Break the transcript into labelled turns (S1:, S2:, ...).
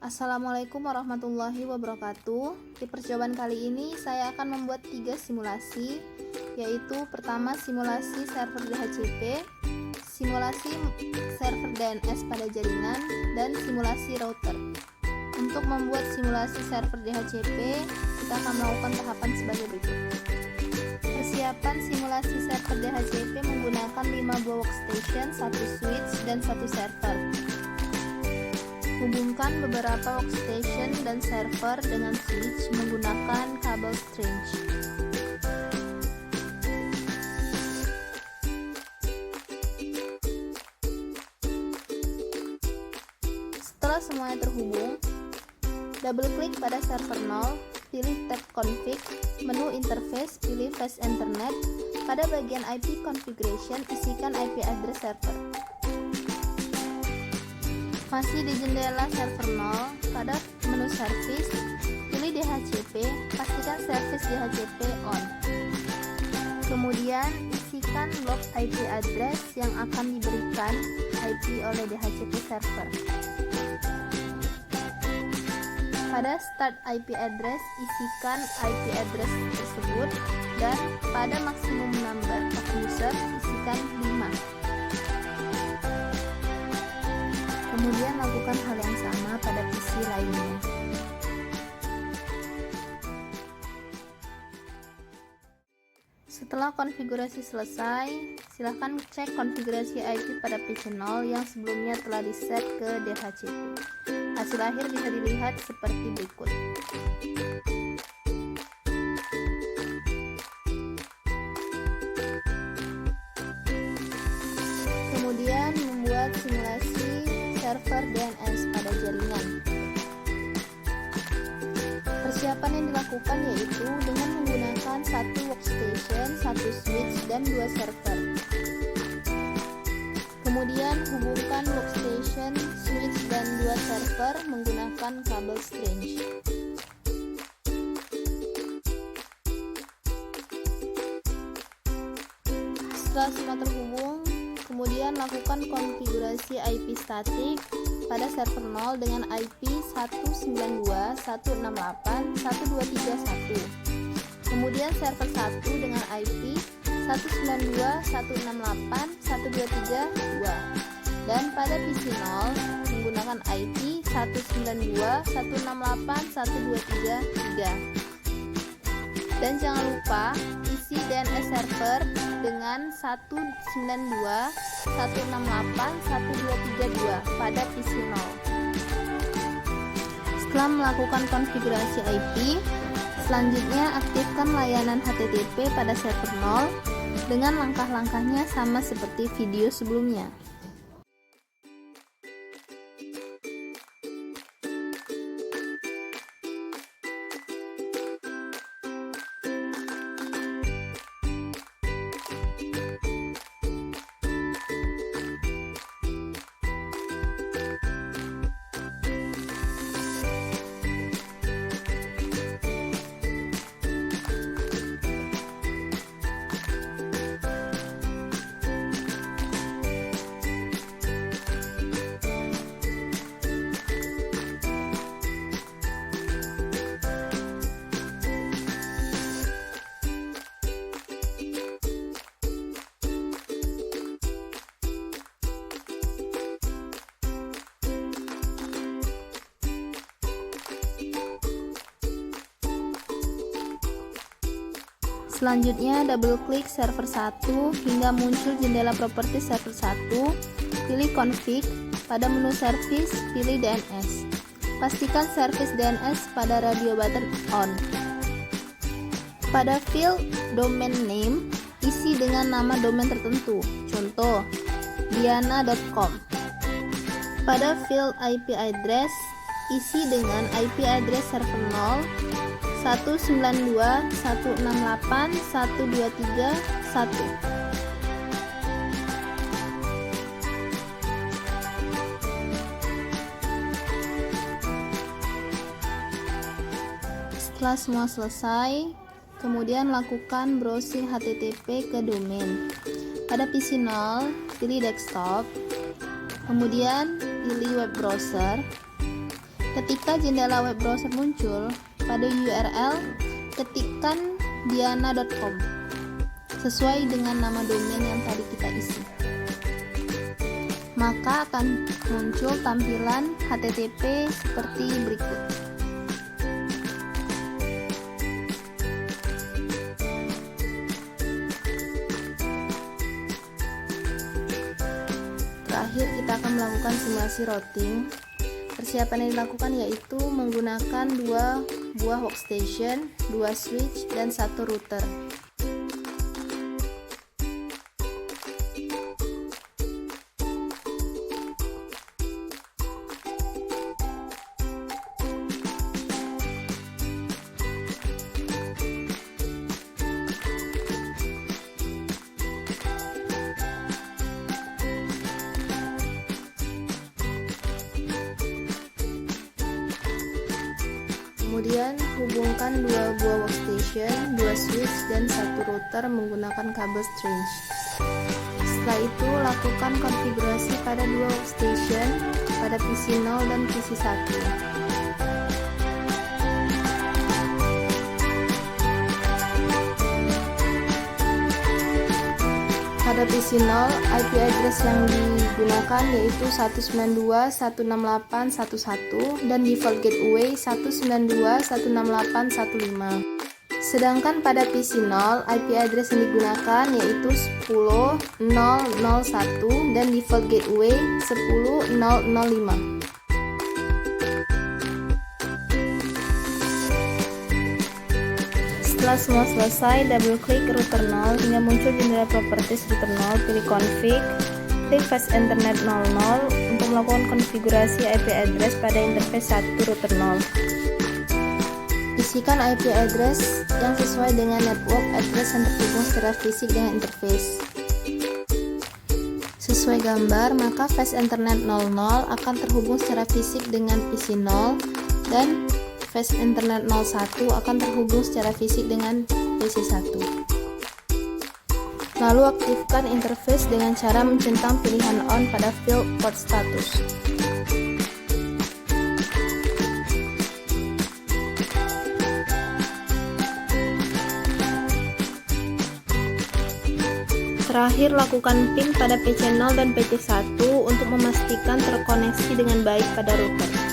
S1: Assalamualaikum warahmatullahi wabarakatuh. Di percobaan kali ini saya akan membuat 3 simulasi, yaitu pertama simulasi server DHCP, simulasi server DNS pada jaringan, dan simulasi router. Untuk membuat simulasi server DHCP, kita akan melakukan tahapan sebagai berikut. Persiapan simulasi server DHCP menggunakan 5 buah workstation, 1 switch, dan 1 server. Hubungkan beberapa workstation dan server dengan switch menggunakan kabel string. Setelah semuanya terhubung, double klik pada server 0, pilih tab config, menu interface, pilih fast internet. Pada bagian IP configuration, isikan IP address server. Masih di jendela server 0, pada menu service, pilih DHCP, pastikan service DHCP on. Kemudian isikan log IP address yang akan diberikan IP oleh DHCP server. Pada start IP address, isikan IP address tersebut, dan pada maximum number of user, isikan 5. Kemudian lakukan hal yang sama pada PC lainnya. Setelah konfigurasi selesai, silakan cek konfigurasi IP pada PC 0 yang sebelumnya telah di-set ke DHCP. Hasil akhir bisa dilihat seperti berikut. Kemudian membuat simulasi server DNS pada jaringan. Persiapan yang dilakukan yaitu dengan menggunakan 1 workstation, 1 switch, dan 2 server. Kemudian hubungkan workstation, switch, dan 2 server menggunakan kabel string. Setelah semua terhubung, kemudian lakukan konfigurasi IP statik pada server 0 dengan IP 192.168.1.231. Kemudian server 1 dengan IP 192.168.1.232. Dan pada PC 0 menggunakan IP 192.168.1.233. Dan jangan lupa isi DNS server dengan 192.168.1.232 pada PC 0. Setelah melakukan konfigurasi IP, selanjutnya aktifkan layanan HTTP pada server 0 dengan langkah-langkahnya sama seperti video sebelumnya. Selanjutnya double klik server 1 hingga muncul jendela properti server 1, pilih config, pada menu service pilih DNS. Pastikan service DNS pada radio button on. Pada field domain name, isi dengan nama domain tertentu, contoh diana.com. Pada field IP address, isi dengan IP address server 0 192.168.1.231. Setelah semua selesai, kemudian lakukan browsing HTTP ke domain. Pada PC 0, pilih desktop, kemudian pilih web browser. Ketika jendela web browser muncul, pada URL ketikkan diana.com sesuai dengan nama domain yang tadi kita isi. Maka akan muncul tampilan HTTP seperti berikut. Terakhir, kita akan melakukan simulasi routing. Persiapan yang dilakukan yaitu menggunakan 2 buah workstation, 2 switch, dan 1 router. Kemudian hubungkan 2 buah workstation, 2 switch, dan 1 router menggunakan kabel strange. Setelah itu lakukan konfigurasi pada 2 workstation, pada PC 0 dan PC 1. Pada PC 0, IP address yang digunakan yaitu 192.168.1.1 dan default gateway 192.168.1.5. Sedangkan pada PC 0, IP address yang digunakan yaitu 10.0.0.1 dan default gateway 10.0.0.5. Setelah semua selesai, double klik router 0 hingga muncul jendela properties router 0, pilih config, klik fast internet 00 untuk melakukan konfigurasi IP address pada interface 1 router 0. Isikan IP address yang sesuai dengan network address yang terhubung secara fisik dengan interface. Sesuai gambar, maka fast internet 00 akan terhubung secara fisik dengan PC 0 dan fast internet 01 akan terhubung secara fisik dengan PC 1. Lalu aktifkan interface dengan cara mencentang pilihan on pada field port status. Terakhir, lakukan pin pada PC 0 dan PC 1 untuk memastikan terkoneksi dengan baik pada router.